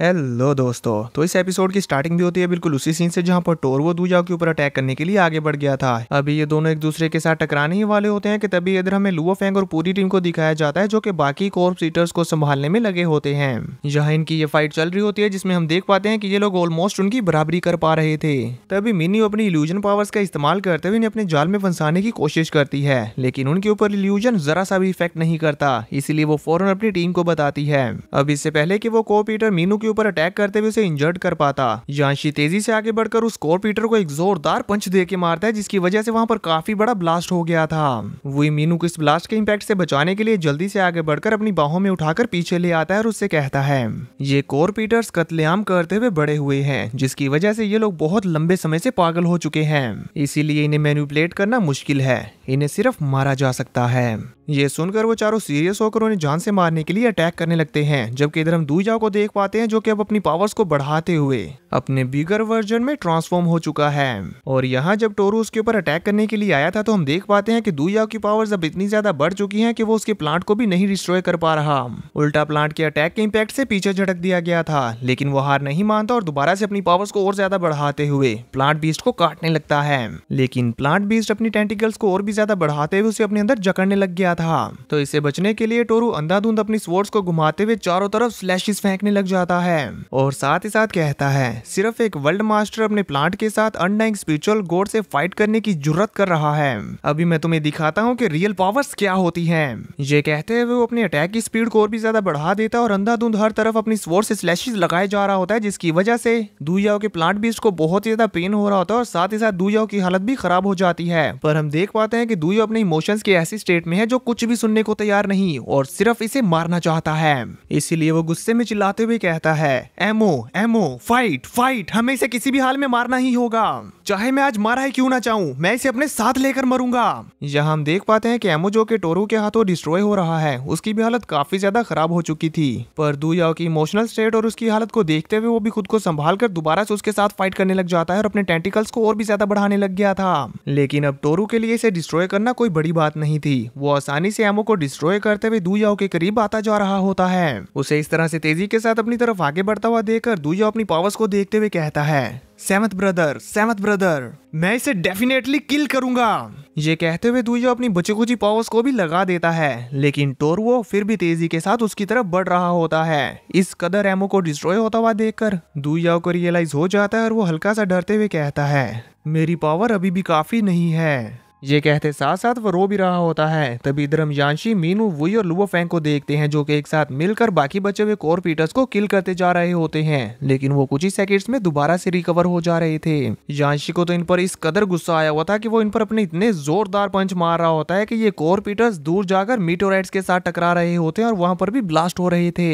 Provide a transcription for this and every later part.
Hello दोस्तों। तो इस एपिसोड की स्टार्टिंग भी होती है बिल्कुल उसी सीन से जहां पर टोरवो दूजाओ के ऊपर अटैक करने के लिए आगे बढ़ गया था। अभी ये दोनों एक दूसरे के साथ टकराने ही वाले होते हैं कि तभी इधर हमें लुओ फेंग और पूरी टीम को दिखाया जाता है जो कि बाकी कॉर्प्स ईटर्स को संभालने में लगे होते हैं। यहाँ इनकी ये फाइट चल रही होती है जिसमें हम देख पाते हैं कि ये लोग ऑलमोस्ट उनकी बराबरी कर पा रहे थे। तभी मिनी अपनी इल्यूजन पावर्स का इस्तेमाल करते हुए अपने जाल में फंसाने की कोशिश करती है, लेकिन उनके ऊपर इल्यूजन जरा सा भी इफेक्ट नहीं करता। इसीलिए वो फौरन अपनी टीम को बताती है। अब इससे पहले कि वो कॉर्प ईटर मीनू के ऊपर अटैक करते हुए उसे इंजर्ड कर पाता, यांशी तेजी से आगे बढ़कर उस कॉर्प ईटर को एक जोरदार पंच दे के मारता है, जिसकी वजह से वहां पर काफी बड़ा ब्लास्ट हो गया था। वही मीनू को इस ब्लास्ट के इंपैक्ट से बचाने के लिए जल्दी से आगे बढ़कर अपनी बाहों में उठाकर पीछे ले आता है और उससे कहता है ये कॉर्प ईटर्स कत्लेआम करते हुए बड़े हुए हैं, जिसकी वजह से ये लोग बहुत लंबे समय से पागल हो चुके हैं, इसीलिए इन्हें मैनिपुलेट करना मुश्किल है, इन्हें सिर्फ मारा जा सकता है। ये सुनकर वो चारों सीरियस होकर उन्हें जान से मारने के लिए अटैक करने लगते हैं, जबकि इधर हम दूजाओ को देख पाते हैं जो कि अब अपनी पावर्स को बढ़ाते हुए अपने बिगर वर्जन में ट्रांसफॉर्म हो चुका है। और यहाँ जब टोरू उसके ऊपर अटैक करने के लिए आया था तो हम देख पाते हैं कि दूजाओ की पावर्स अब इतनी ज्यादा बढ़ चुकी हैं कि वो उसके प्लांट को भी नहीं डिस्ट्रॉय कर पा रहा। उल्टा प्लांट के अटैक के इंपैक्ट से पीछे झटक दिया गया था, लेकिन वो हार नहीं मानता और दोबारा से अपनी पावर्स को और ज्यादा बढ़ाते हुए प्लांट बीस्ट को काटने लगता है। लेकिन प्लांट बीस्ट अपनी टेंटिकल्स को और भी ज्यादा बढ़ाते हुए उसे अपने अंदर जकड़ने लग गया था। तो इसे बचने के लिए टोरू अंधाधुंध अपनी स्वॉर्ड्स को घुमाते हुए चारों तरफ स्लैशेस फेंकने लग जाता है और साथ ही साथ कहता है सिर्फ एक वर्ल्ड मास्टर अपने प्लांट के साथ अनडाइंग स्पिरिचुअल गॉड से फाइट करने की जुर्रत कर रहा है। अभी मैं तुम्हें दिखाता हूँ कि रियल पावर्स क्या होती हैं। ये कहते हुए वो अपने अटैक की स्पीड को और भी ज्यादा बढ़ा देता है और अंधाधुंध हर तरफ अपनी स्वॉर्ड से स्लैशेस लगाए जा रहा होता है, जिसकी वजह से दूयाओ के प्लांट बीस्ट को बहुत ज्यादा पेन हो रहा होता है और साथ ही साथ दूयाओ की हालत भी खराब हो जाती है। पर हम देख पाते हैं कि दूयाओ अपने इमोशंस की ऐसी स्टेट में है जो कुछ भी सुनने को तैयार नहीं और सिर्फ इसे मारना चाहता है। इसीलिए वो गुस्से में चिल्लाते हुए कहता है एमो एमो फाइट फाइट, हमें इसे किसी भी हाल में मारना ही होगा, चाहे मैं आज मारा ही क्यों ना चाहूं, मैं इसे अपने साथ लेकर मरूंगा। यहाँ हम देख पाते हैं कि एमो जो के टोरू के हाथों डिस्ट्रॉय हो रहा है, उसकी भी हालत काफी ज्यादा खराब हो चुकी थी। पर दूयाओ की इमोशनल स्टेट और उसकी हालत को देखते हुए वो भी खुद को संभाल कर दोबारा से उसके साथ फाइट करने लग जाता है और अपने टेंटिकल्स को और भी ज्यादा बढ़ाने लग गया था। लेकिन अब टोरू के लिए इसे डिस्ट्रॉय करना कोई बड़ी बात नहीं थी। वो आसानी से एमो को डिस्ट्रॉय करते हुए दूयाओ के करीब आता जा रहा होता है। उसे इस तरह से तेजी के साथ अपनी तरफ आगे बढ़ता हुआ देखकर दूयाओ अपनी पावर्स को देखते हुए कहता है सेवंथ ब्रदर, मैं इसे डेफिनेटली किल करूंगा। ये कहते हुए दूयाओ अपनी बची खुची पावर्स को भी लगा देता है, लेकिन टोरवो फिर भी तेजी के साथ उसकी तरफ बढ़ रहा होता है। इस कदर एमो को डिस्ट्रॉय होता हुआ देखकर दूयाओ को रियलाइज हो जाता है और वो हल्का सा डरते हुए कहता है मेरी पावर अभी भी काफी नहीं है। ये कहते साथ साथ वो रो भी रहा होता है। तभी इधर हम यांशी, मीनू, वुई और लुओ फेंग को देखते हैं जो कि एक साथ मिलकर बाकी बचे हुए कॉर्प ईटर्स को किल करते जा रहे होते हैं, लेकिन वो कुछ ही सेकंड्स में दोबारा से रिकवर हो जा रहे थे। यांशी को तो इन पर इस कदर गुस्सा आया हुआ था कि वो इन पर अपने इतने जोरदार पंच मार रहा होता है कि ये कॉर्प ईटर्स दूर जाकर मीटोराइट्स के साथ टकरा रहे होते हैं और वहां पर भी ब्लास्ट हो रहे थे।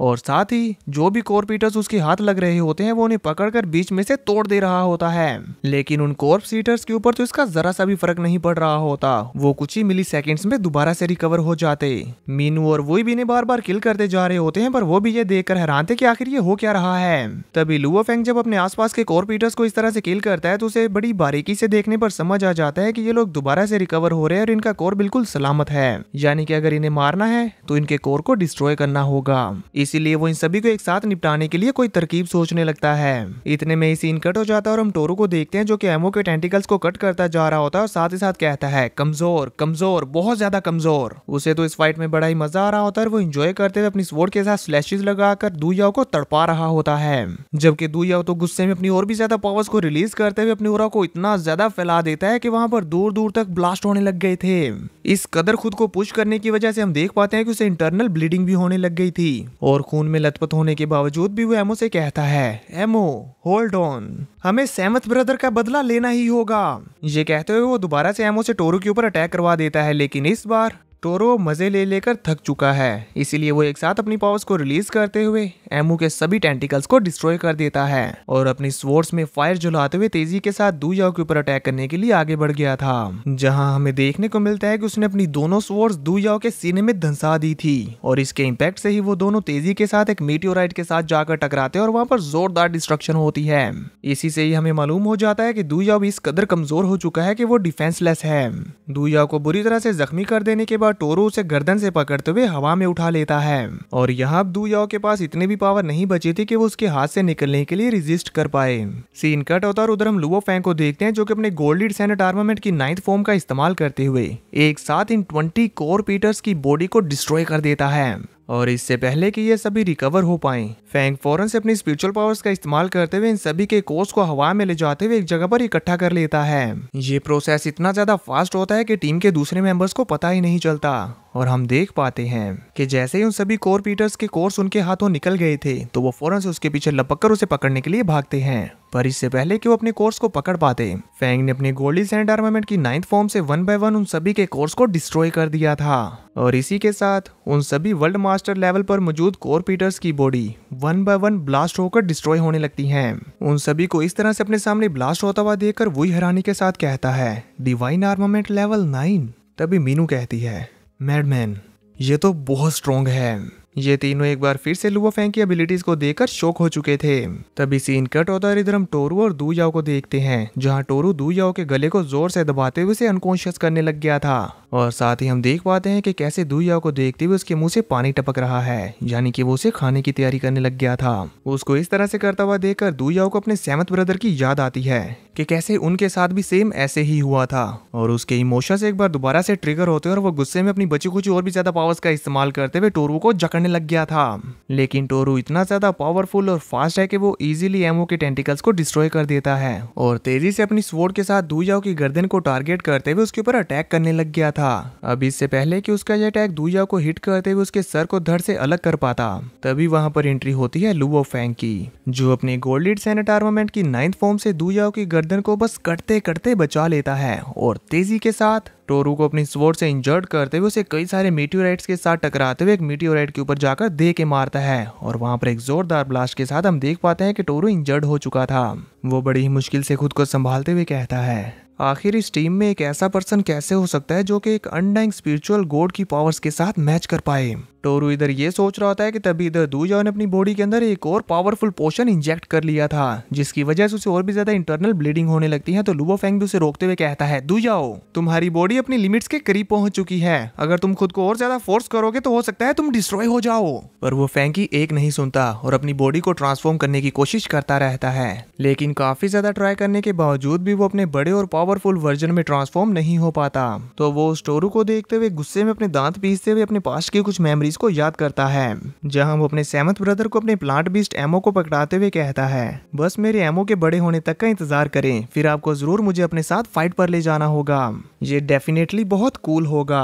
और साथ ही जो भी कॉर्प ईटर्स उसके हाथ लग रहे होते हैं वो उन्हें पकड़कर बीच में से तोड़ दे रहा होता है। लेकिन उन कॉर्प ईटर्स के ऊपर तो इसका जरा सा भी फर्क नहीं पड़ रहा होता, वो कुछ ही मिली सेकेंड्स में दोबारा से रिकवर हो जाते। मीनू और वुई भी इन्हें बार बार किल करते जा रहे होते हैं, पर वो भी ये देखकर हैरान थे कि आखिर ये हो क्या रहा है। तभी लुओ फेंग जब अपने आसपास के कॉर्प ईटर्स को इस तरह से किल करता है तो उसे बड़ी बारीकी से देखने पर समझ आ जाता है कि ये लोग दोबारा से रिकवर हो रहे हैं और इनका कोर बिल्कुल सलामत है, यानी कि अगर इन्हें मारना है तो इनके कोर को डिस्ट्रॉय करना होगा। इसीलिए वो इन सभी को एक साथ निपटाने के लिए कोई तरकीब सोचने लगता है। इतने में ही सीन कट हो जाता है और हम टोरू को देखते हैं जो कि एमो के टेंटिकल्स को कट करता जा रहा होता है और साथ ही साथ कहता है कमजोर कमजोर, बहुत ज्यादा कमजोर। उसे तो इस फाइट में बड़ा ही मजा आ रहा होता है। वो एंजॉय करते हुए अपनी स्वॉर्ड के साथ स्लैशेस लगाकर दूयाओ को तड़पा रहा होता है, जबकि दूयाओ तो गुस्से में अपनी और भी ज्यादा पावर्स को रिलीज करते हुए अपनी ऑरा को इतना ज्यादा फैला देता है कि वहां पर दूर दूर तक ब्लास्ट होने लग गए थे। इस कदर खुद को पुश करने की वजह से हम देख पाते हैं कि उसे इंटरनल ब्लीडिंग भी होने लग गई थी और खून में लथपथ होने के बावजूद भी वो एमो से कहता है एमो होल्ड ऑन, हमें सेवंथ ब्रदर का बदला लेना ही होगा। ये कहते हुए वो दोबारा से एमो से टोरू के ऊपर अटैक करवा देता है, लेकिन इस बार टोरो मजे ले लेकर थक चुका है, इसीलिए वो एक साथ अपनी पावर्स को रिलीज करते हुए एमू के सभी टेंटिकल्स को डिस्ट्रॉय कर देता है और अपनी स्वॉर्ड्स में फायर जलाते हुए तेजी के साथ दूयाओ के ऊपर अटैक करने के लिए आगे बढ़ गया था। जहां हमें देखने को मिलता है कि उसने अपनी दोनों स्वॉर्ड्स दूयाओ के सीने में धंसा दी थी और इसके इम्पैक्ट से ही वो दोनों तेजी के साथ एक मीटियोराइट के साथ जाकर टकराते हैं और वहां पर जोरदार डिस्ट्रक्शन होती है। इसी से ही हमें मालूम हो जाता है कि दूयाओ भी इस कदर कमजोर हो चुका है कि वो डिफेंसलेस है। दूयाओ को बुरी तरह से जख्मी कर देने के बाद बाद टोरू उसे गर्दन से पकड़ते हुए हवा में उठा लेता है। और यहाँ अब दू याओ के पास इतनी भी पावर नहीं बची थी कि वो उसके हाथ से निकलने के लिए रेजिस्ट कर पाए। सीन कट होता है और उधर हम लुओ फेंग को देखते हैं जो कि अपने गोल्डेड सैनेट आर्मामेंट की 9th फॉर्म का इस्तेमाल करते हुए एक साथ इन 20 कोर पीटर्स की बॉडी को डिस्ट्रॉय कर देता है। और इससे पहले कि ये सभी रिकवर हो पाएं, फेंग फौरन से अपनी स्पिरिचुअल पावर्स का इस्तेमाल करते हुए इन सभी के कोर्स को हवा में ले जाते हुए एक जगह पर इकट्ठा कर लेता है। ये प्रोसेस इतना ज्यादा फास्ट होता है कि टीम के दूसरे मेंबर्स को पता ही नहीं चलता। और हम देख पाते हैं कि जैसे ही उन सभी कोर पीटर्स के कोर्स उनके हाथों निकल गए थे तो वो फौरन से उसके पीछे लपक कर उसे पकड़ने के लिए भागते हैं। पर इससे पहले कि वो अपने कोर्स को पकड़ पाते, फेंग ने अपनी गोल्डी सैंड आर्मामेंट की 9th फॉर्म से 1 by 1 उन सभी के कोर्स को डिस्ट्रॉय कर दिया था। और इसी के साथ उन सभी वर्ल्ड मास्टर लेवल पर मौजूद कोर पीटर्स की बॉडी 1 by 1 ब्लास्ट होकर डिस्ट्रॉय होने लगती हैं। उन सभी को इस तरह से अपने सामने ब्लास्ट होता हुआ देखकर वही हैरानी के साथ कहता है, डिवाइन आर्मामेंट लेवल 9। तभी मीनू कहती है, मैडमैन ये तो बहुत स्ट्रॉन्ग है। ये तीनों एक बार फिर से लुओ फेंग की एबिलिटीज को देखकर शॉक हो चुके थे। तभी सीन कट होता है, इधर हम टोरू और दू याओ को देखते हैं जहां टोरू दू याओ के गले को जोर से दबाते हुए उसे अनकॉन्शियस करने लग गया था। और साथ ही हम देख पाते हैं कि कैसे दू याओ को देखते हुए उसके मुंह से पानी टपक रहा है, यानी कि वो उसे खाने की तैयारी करने लग गया था। उसको इस तरह से करता हुआ देखकर दू याओ को अपने 7th ब्रदर की याद आती है कि कैसे उनके साथ भी सेम ऐसे ही हुआ था। और उसके इमोशंस एक बार दोबारा से ट्रिगर होते हैं और वो गुस्से में अपनी बची कुछ और भी ज्यादा पावर्स का इस्तेमाल करते हुए टोरू को जकड़ने लग गया था। लेकिन टोरू इतना ज्यादा पावरफुल और फास्ट है कि वो इजीली एमो के टेंटिकल्स को डिस्ट्रॉय कर देता है और तेजी से अपनी स्वॉर्ड के साथ दू याओ की गर्दन को टारगेट करते हुए उसके ऊपर अटैक करने लग गया था। अब इससे पहले कि उसका यह अटैक दू याओ को हिट करते हुए उसके सर को धड़ से अलग कर पाता, तभी वहां पर एंट्री होती है लुओ फेंग की, जो अपने गोल्डेड सैनेट आर्मामेंट की 9th फॉर्म से दू याओ की गर्दन को बस कटते कटते बचा लेता है और तेजी के साथ टोरू को अपनी स्वॉर्ड से इंजर्ड करते हुए उसे कई सारे मीटियोराइट्स के साथ टकराते हुए एक मीटियोराइट के ऊपर जाकर दे के मारता है। और वहां पर एक जोरदार ब्लास्ट के साथ हम देख पाते हैं कि टोरू इंजर्ड हो चुका था। वो बड़ी ही मुश्किल से खुद को संभालते हुए कहता है, आखिर इस टीम में एक ऐसा पर्सन कैसे हो सकता है जो कि एक अनडाइंग स्पिरिचुअल गॉड की पावर्स के साथ मैच कर पाए। टोरू इधर ये सोच रहा होता है कि तभी इधर दू याओ ने अपनी बॉडी के अंदर एक और पावरफुल पोशन इंजेक्ट कर लिया था, जिसकी वजह से उसे और भी ज्यादा इंटरनल ब्लीडिंग होने लगती है। तो लुओ फेंग भी उसे रोकते हुए कहता है, दू याओ तुम्हारी बॉडी अपनी लिमिट्स के करीब पहुंच चुकी है, अगर तुम खुद को और ज्यादा फोर्स करोगे तो हो सकता है तुम डिस्ट्रॉय हो जाओ। पर वो फेंग की एक नहीं सुनता और अपनी बॉडी को ट्रांसफॉर्म करने की कोशिश करता रहता है, लेकिन काफी ज्यादा ट्राई करने के बावजूद भी वो अपने बड़े और पावरफुल वर्जन में ट्रांसफॉर्म नहीं हो पाता। तो वो उस टोरू को देखते हुए गुस्से में अपने दांत पीसते हुए अपने पास्ट की कुछ मेमोरीज को याद करता है, जहां वो अपने 7th ब्रदर को अपने प्लांट बीस्ट एमो को पकड़ाते हुए कहता है, बस मेरे एमो के बड़े होने तक का इंतजार करें, फिर आपको जरूर मुझे अपने साथ फाइट पर ले जाना होगा, ये डेफिनेटली बहुत कूल होगा।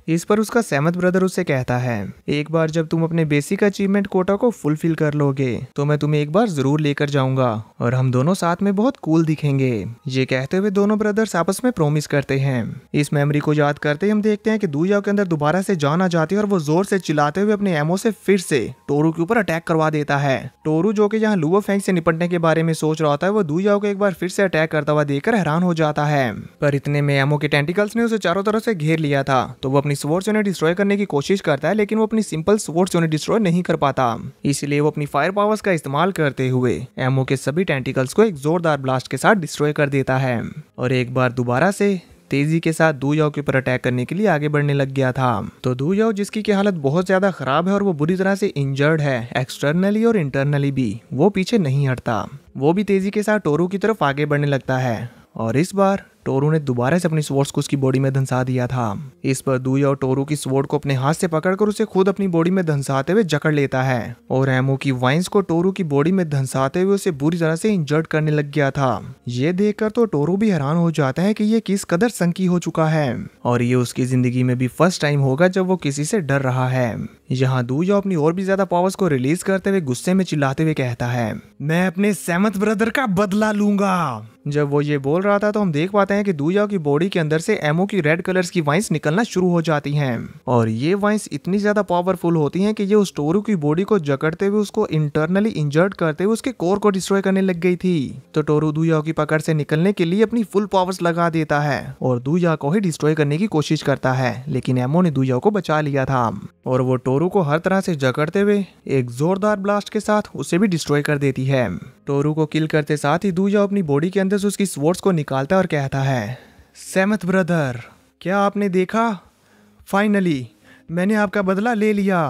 इस पर उसका 7th ब्रदर उससे कहता है, एक बार जब तुम अपने बेसिक अचीवमेंट कोटा को फुलफिल कर लोगे तो मैं तुम्हें एक बार जरूर लेकर जाऊंगा और हम दोनों साथ में बहुत कूल दिखेंगे। ये कहते हुए दोनों ब्रदर्स आपस में प्रॉमिस करते हैं। इस मेमोरी को याद करते ही हम देखते हैं कि दू याओ के अंदर दोबारा से जान आ जाती है और वो जोर से चिल्लाते हुए अपने एमो से फिर से टोरू के ऊपर अटैक करवा देता है। टोरू जो कि यहाँ लुओ फेंग से निपटने के बारे में सोच रहा होता है, वो दू याओ को एक बार फिर से अटैक करता हुआ देखकर हैरान हो जाता है। पर इतने में एमो के टेंटिकल्स ने उसे चारों तरफ से घेर लिया था, तो वो अपनी स्वॉर्ड से उन्हें डिस्ट्रॉय करने की कोशिश करता है, लेकिन वो अपनी सिंपल स्वॉर्ड से उन्हें डिस्ट्रॉय नहीं कर पाता। इसलिए वो अपनी फायर पावर्स का इस्तेमाल करते हुए एमो के सभी टेंटिकल्स को एक जोरदार ब्लास्ट के साथ डिस्ट्रॉय कर देता है और एक बार दोबारा से तेजी के साथ दू याओ के ऊपर अटैक करने के लिए आगे बढ़ने लग गया था। तो दू याओ, जिसकी की हालत बहुत ज्यादा खराब है और वो बुरी तरह से इंजर्ड है एक्सटर्नली और इंटरनली भी, वो पीछे नहीं हटता। वो भी तेजी के साथ टोरू की तरफ आगे बढ़ने लगता है और इस बार टोरू ने दोबारा से अपनी स्वॉर्ड्स को उसकी बॉडी में धंसा दिया था। इस पर दू याओ टोरू की स्वॉर्ड को अपने हाथ से पकड़कर उसे खुद अपनी बॉडी में धंसाते हुए जकड़ लेता है और एमो की वाइन्स को टोरू की बॉडी में धंसाते हुए उसे बुरी तरह से इंजर्ड करने लग गया था। ये देखकर तो टोरू भी हैरान हो जाता है कि ये किस कदर संकी हो चुका है और ये उसकी जिंदगी में भी फर्स्ट टाइम होगा जब वो किसी से डर रहा है। यहाँ दू याओ अपनी और भी ज्यादा पावर्स को रिलीज करते हुए गुस्से में चिल्लाते हुए कहता है, मैं अपने 7th ब्रदर का बदला लूंगा। जब वो ये बोल रहा था तो हम देख पाते हैं कि दू याओ की बॉडी के अंदर से एमो की रेड कलर्स की वाइन्स निकलना शुरू हो जाती हैं और ये वाइन्स इतनी ज्यादा पावरफुल होती हैं कि ये उस टोरू की बॉडी को जकड़ते हुए उसको इंटरनली इंजर्ड करते हुए उसके कोर को डिस्ट्रॉय करने लग गई थी। तो टोरू दू याओ की पकड़ से निकलने के लिए अपनी फुल पावर्स लगा देता है और दू याओ को ही डिस्ट्रॉय करने की कोशिश करता है, लेकिन एमो ने दू याओ को बचा लिया था और वो टोरू को हर तरह से जकड़ते हुए एक जोरदार ब्लास्ट के साथ उसे भी डिस्ट्रॉय कर देती है। टोरू को किल करते साथ ही दू याओ अपनी बॉडी के अंदर से उसकी स्वॉर्ड्स को निकालता है और कहता है, 7th ब्रदर, क्या आपने देखा फाइनली मैंने आपका बदला ले लिया।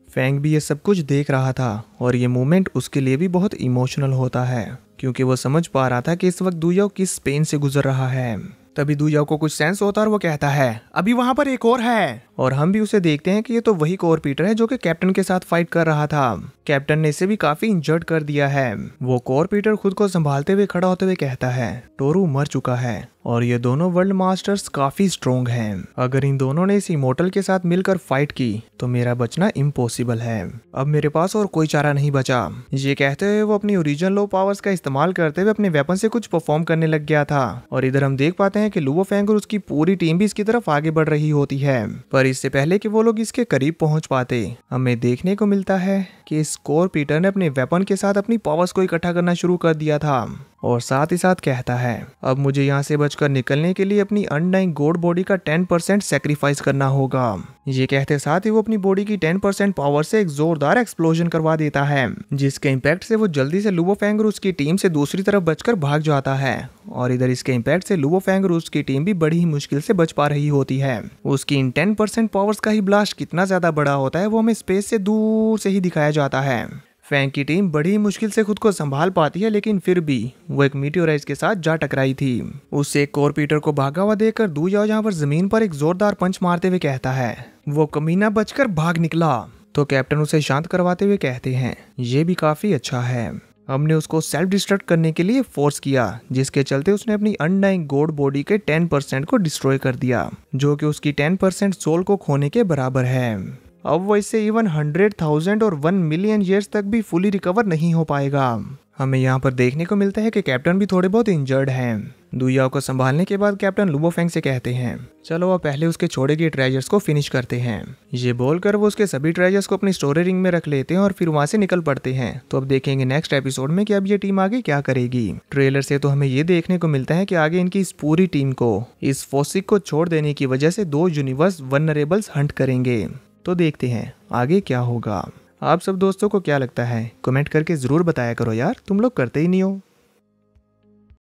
फैंग भी ये सब कुछ देख रहा था और ये मोमेंट उसके लिए भी बहुत इमोशनल होता है क्योंकि वो समझ पा रहा था कि इस वक्त दुयाओ किस पेन से गुजर रहा है। तभी दुयाओ को कुछ सेंस होता है और वो कहता है अभी वहां पर एक और है, और हम भी उसे देखते हैं कि ये तो वही कोर पीटर है जो कि कैप्टन के साथ फाइट कर रहा था। कैप्टन ने इसे भी काफी इंजर्ड कर दिया है। वो कोर पीटर खुद को संभालते हुए खड़ा होते हुए कहता है टोरू मर चुका है और ये दोनों वर्ल्ड मास्टर्स काफी स्ट्रोंग हैं। अगर इन दोनों ने इस इमोर्टल के साथ मिलकर फाइट की तो मेरा बचना इम्पॉसिबल है। अब मेरे पास और कोई चारा नहीं बचा। ये कहते हुए वो अपनी ओरिजिनल लो पावर्स का इस्तेमाल करते हुए अपने वेपन से कुछ परफॉर्म करने लग गया था। और इधर हम देख पाते हैं कि लुओ फेंग और उसकी पूरी टीम भी इसकी तरफ आगे बढ़ रही होती है। पर इससे पहले कि वो लोग इसके करीब पहुंच पाते, हमें देखने को मिलता है कि इस कोर पीटर ने अपने वेपन के साथ अपनी पावर्स को इकट्ठा करना शुरू कर दिया था और साथ ही साथ कहता है अब मुझे यहाँ से बचकर निकलने के लिए अपनी अनडाइंग गॉड बॉडी का 10% सेक्रीफाइस करना होगा। ये कहते साथ ही वो अपनी बॉडी की 10% पावर से एक जोरदार एक्सप्लोजन करवा देता है, जिसके इम्पैक्ट से वो जल्दी से लुओ फेंग और उसकी टीम से दूसरी तरफ बचकर भाग जाता है। और इधर इसके इम्पैक्ट से लुओ फेंग और उसकी टीम भी बड़ी ही मुश्किल से बच पा रही होती है। उसकी इन 10% पावर्स का ही ब्लास्ट कितना ज्यादा बड़ा होता है वो हमें स्पेस से दूर से ही दिखाया जाता है। फैंग की टीम बड़ी ही मुश्किल से खुद को संभाल पाती है, लेकिन फिर भी वो एक मीटियोराइट के साथ जा टकराई थी। उससे एक कोर पीटर को भागा हुआ देखकर दुयाओ यहाँ पर जमीन पर एक जोरदार पंच मारते हुए कहता है वो कमीना बचकर भाग निकला। तो कैप्टन उसे शांत करवाते हुए कहते हैं ये भी काफी अच्छा है, हमने उसको सेल्फ डिस्ट्रक्ट करने के लिए फोर्स किया, जिसके चलते उसने अपनी अनडाइंग गॉड बॉडी के 10% को डिस्ट्रॉय कर दिया, जो कि उसकी 10% सोल को खोने के बराबर है। अब वो इससे इवन 100,000 और 1 मिलियन ईयर्स तक भी फुली रिकवर नहीं हो पाएगा। हमें यहाँ पर देखने को मिलता है कि कैप्टन भी थोड़े बहुत इंजर्ड हैं। दुयाओ को संभालने के बाद कैप्टन लुओ फेंग से कहते हैं चलो अब पहले उसके छोड़े गए ट्रेजर्स को फिनिश करते हैं। ये बोलकर वो उसके सभी ट्रेजर्स को अपनी स्टोरी रिंग में रख लेते हैं और फिर वहां से निकल पड़ते हैं। तो अब देखेंगे नेक्स्ट एपिसोड में कि अब ये टीम आगे क्या करेगी। ट्रेलर से तो हमें ये देखने को मिलता है कि आगे इनकी इस पूरी टीम को इस फोसिक को छोड़ देने की वजह से 2 यूनिवर्स वल्नरेबल्स हंट करेंगे। तो देखते हैं आगे क्या होगा। आप सब दोस्तों को क्या लगता है कमेंट करके जरूर बताया करो यार, तुम लोग करते ही नहीं हो।